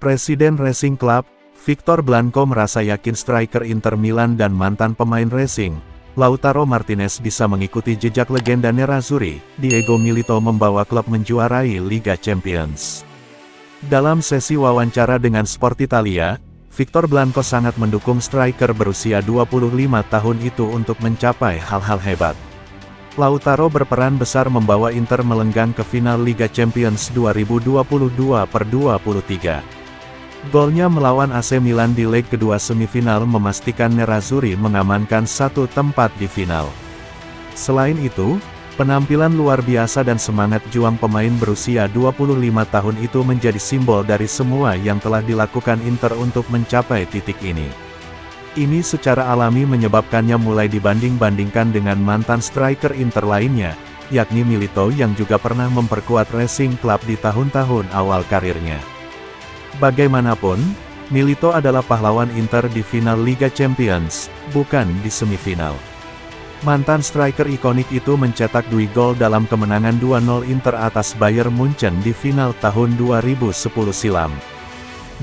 Presiden Racing Club, Victor Blanco merasa yakin striker Inter Milan dan mantan pemain Racing, Lautaro Martinez bisa mengikuti jejak legenda Nerazzurri, Diego Milito membawa klub menjuarai Liga Champions. Dalam sesi wawancara dengan Sport Italia, Victor Blanco sangat mendukung striker berusia 25 tahun itu untuk mencapai hal-hal hebat. Lautaro berperan besar membawa Inter melenggang ke final Liga Champions 2022/23. Golnya melawan AC Milan di leg kedua semifinal memastikan Nerazzurri mengamankan satu tempat di final. Selain itu, penampilan luar biasa dan semangat juang pemain berusia 25 tahun itu menjadi simbol dari semua yang telah dilakukan Inter untuk mencapai titik ini. Ini secara alami menyebabkannya mulai dibanding-bandingkan dengan mantan striker Inter lainnya, yakni Milito yang juga pernah memperkuat Racing Club di tahun-tahun awal karirnya. Bagaimanapun, Milito adalah pahlawan Inter di final Liga Champions, bukan di semifinal. Mantan striker ikonik itu mencetak 2 gol dalam kemenangan 2-0 Inter atas Bayern Munchen di final tahun 2010 silam.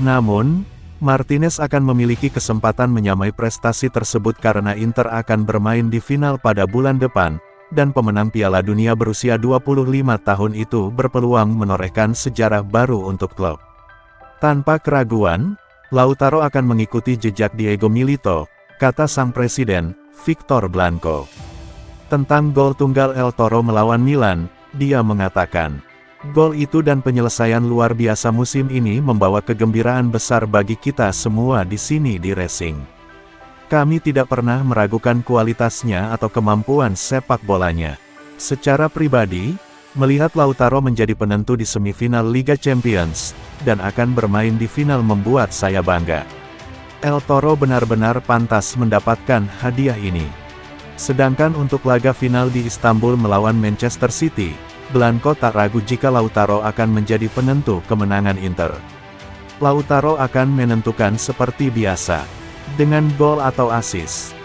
Namun, Martinez akan memiliki kesempatan menyamai prestasi tersebut karena Inter akan bermain di final pada bulan depan, dan pemenang Piala Dunia berusia 25 tahun itu berpeluang menorehkan sejarah baru untuk klub. Tanpa keraguan, Lautaro akan mengikuti jejak Diego Milito, kata sang presiden, Victor Blanco. Tentang gol tunggal El Toro melawan Milan, dia mengatakan, "Gol itu dan penyelesaian luar biasa musim ini membawa kegembiraan besar bagi kita semua di sini di Racing. Kami tidak pernah meragukan kualitasnya atau kemampuan sepak bolanya. Secara pribadi, melihat Lautaro menjadi penentu di semifinal Liga Champions, dan akan bermain di final membuat saya bangga. El Toro benar-benar pantas mendapatkan hadiah ini." Sedangkan untuk laga final di Istanbul melawan Manchester City, Blanco tak ragu jika Lautaro akan menjadi penentu kemenangan Inter. Lautaro akan menentukan seperti biasa, dengan gol atau assist.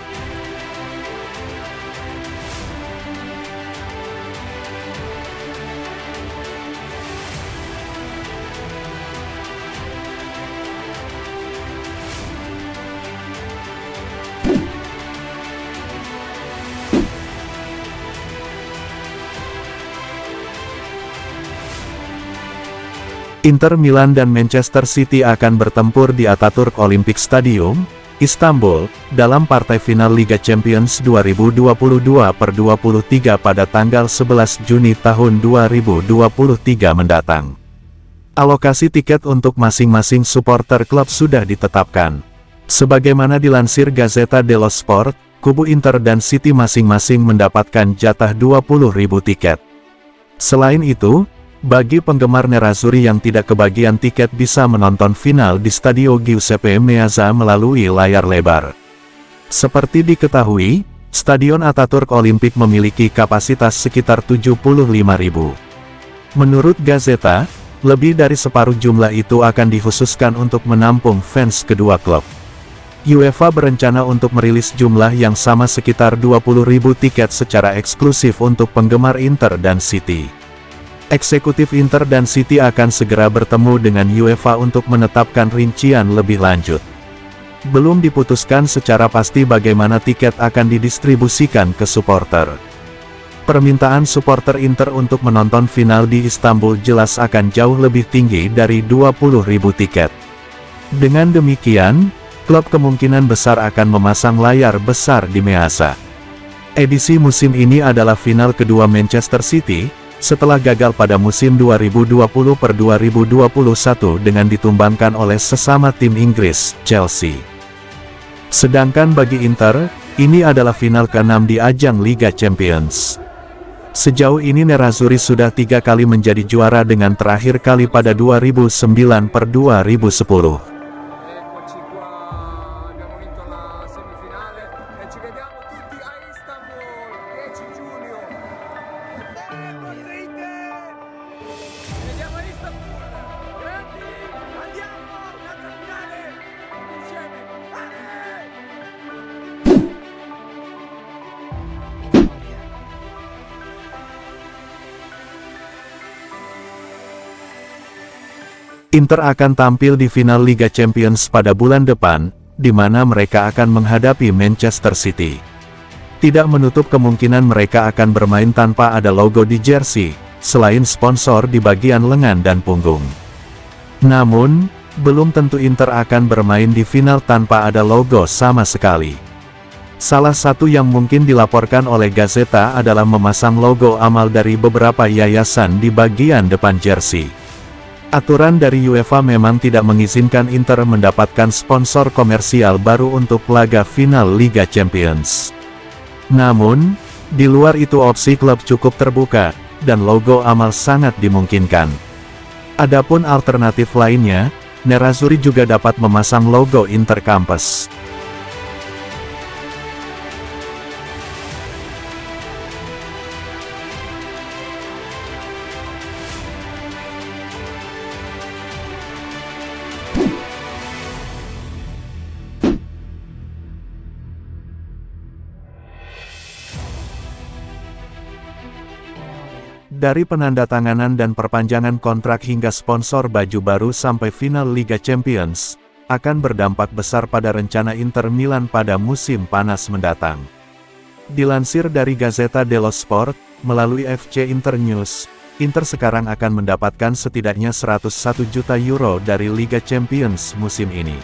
Inter Milan dan Manchester City akan bertempur di Ataturk Olympic Stadium, Istanbul, dalam partai final Liga Champions 2022/23 pada tanggal 11 Juni tahun 2023 mendatang. Alokasi tiket untuk masing-masing supporter klub sudah ditetapkan. Sebagaimana dilansir Gazzetta dello Sport, kubu Inter dan City masing-masing mendapatkan jatah 20.000 tiket. Selain itu, bagi penggemar Nerazzurri yang tidak kebagian tiket bisa menonton final di Stadio Giuseppe Meazza melalui layar lebar. Seperti diketahui, Stadion Ataturk Olimpik memiliki kapasitas sekitar 75.000. Menurut Gazzetta, lebih dari separuh jumlah itu akan dikhususkan untuk menampung fans kedua klub. UEFA berencana untuk merilis jumlah yang sama sekitar 20.000 tiket secara eksklusif untuk penggemar Inter dan City. Eksekutif Inter dan City akan segera bertemu dengan UEFA untuk menetapkan rincian lebih lanjut. Belum diputuskan secara pasti bagaimana tiket akan didistribusikan ke supporter. Permintaan supporter Inter untuk menonton final di Istanbul jelas akan jauh lebih tinggi dari 20.000 tiket. Dengan demikian, klub kemungkinan besar akan memasang layar besar di Meazza. Edisi musim ini adalah final kedua Manchester City, setelah gagal pada musim 2020/2021 dengan ditumbangkan oleh sesama tim Inggris, Chelsea. Sedangkan bagi Inter, ini adalah final ke-6 di ajang Liga Champions. Sejauh ini Nerazzurri sudah 3 kali menjadi juara dengan terakhir kali pada 2009/2010. Inter akan tampil di final Liga Champions pada bulan depan, di mana mereka akan menghadapi Manchester City. Tidak menutup kemungkinan mereka akan bermain tanpa ada logo di jersey, selain sponsor di bagian lengan dan punggung. Namun, belum tentu Inter akan bermain di final tanpa ada logo sama sekali. Salah satu yang mungkin dilaporkan oleh Gazzetta adalah memasang logo amal dari beberapa yayasan di bagian depan jersey. Aturan dari UEFA memang tidak mengizinkan Inter mendapatkan sponsor komersial baru untuk laga final Liga Champions. Namun, di luar itu opsi klub cukup terbuka, dan logo amal sangat dimungkinkan. Adapun alternatif lainnya, Nerazzurri juga dapat memasang logo Inter Campus. Dari penandatanganan dan perpanjangan kontrak hingga sponsor baju baru sampai final Liga Champions, akan berdampak besar pada rencana Inter Milan pada musim panas mendatang. Dilansir dari Gazzetta dello Sport, melalui FC Internews, Inter sekarang akan mendapatkan setidaknya 101 juta euro dari Liga Champions musim ini.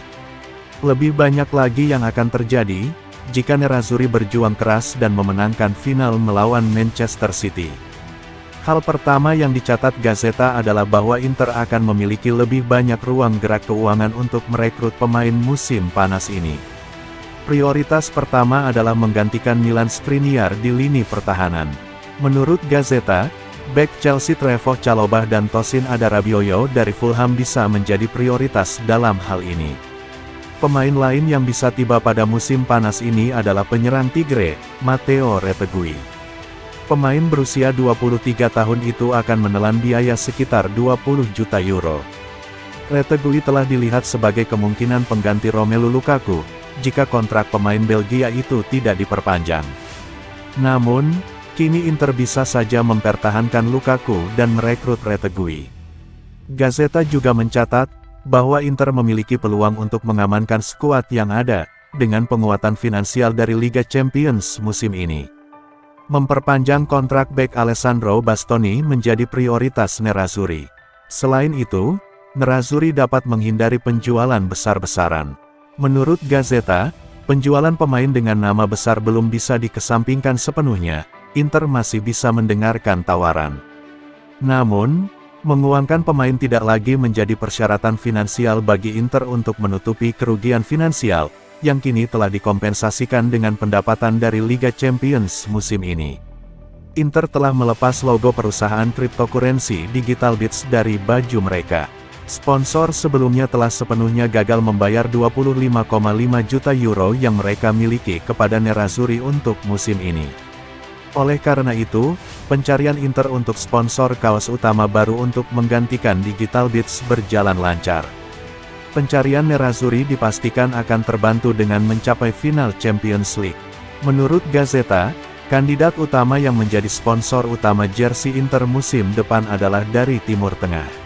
Lebih banyak lagi yang akan terjadi, jika Nerazzurri berjuang keras dan memenangkan final melawan Manchester City. Hal pertama yang dicatat Gazzetta adalah bahwa Inter akan memiliki lebih banyak ruang gerak keuangan untuk merekrut pemain musim panas ini. Prioritas pertama adalah menggantikan Milan Skriniar di lini pertahanan. Menurut Gazzetta, bek Chelsea Trevoh Chalobah dan Tosin Adarabioyo dari Fulham bisa menjadi prioritas dalam hal ini. Pemain lain yang bisa tiba pada musim panas ini adalah penyerang Tigre, Matteo Retegui. Pemain berusia 23 tahun itu akan menelan biaya sekitar 20 juta euro. Retegui telah dilihat sebagai kemungkinan pengganti Romelu Lukaku, jika kontrak pemain Belgia itu tidak diperpanjang. Namun, kini Inter bisa saja mempertahankan Lukaku dan merekrut Retegui. Gazzetta juga mencatat, bahwa Inter memiliki peluang untuk mengamankan skuad yang ada, dengan penguatan finansial dari Liga Champions musim ini. Memperpanjang kontrak bek Alessandro Bastoni menjadi prioritas Nerazzurri. Selain itu, Nerazzurri dapat menghindari penjualan besar-besaran. Menurut Gazzetta, penjualan pemain dengan nama besar belum bisa dikesampingkan sepenuhnya, Inter masih bisa mendengarkan tawaran. Namun, menguangkan pemain tidak lagi menjadi persyaratan finansial bagi Inter untuk menutupi kerugian finansial, yang kini telah dikompensasikan dengan pendapatan dari Liga Champions musim ini. Inter telah melepas logo perusahaan cryptocurrency DigitalBits dari baju mereka. Sponsor sebelumnya telah sepenuhnya gagal membayar 25,5 juta euro yang mereka miliki kepada Nerazzurri untuk musim ini. Oleh karena itu, pencarian Inter untuk sponsor kaos utama baru untuk menggantikan DigitalBits berjalan lancar. Pencarian Nerazzurri dipastikan akan terbantu dengan mencapai final Champions League. Menurut Gazzetta, kandidat utama yang menjadi sponsor utama jersey Inter musim depan adalah dari Timur Tengah.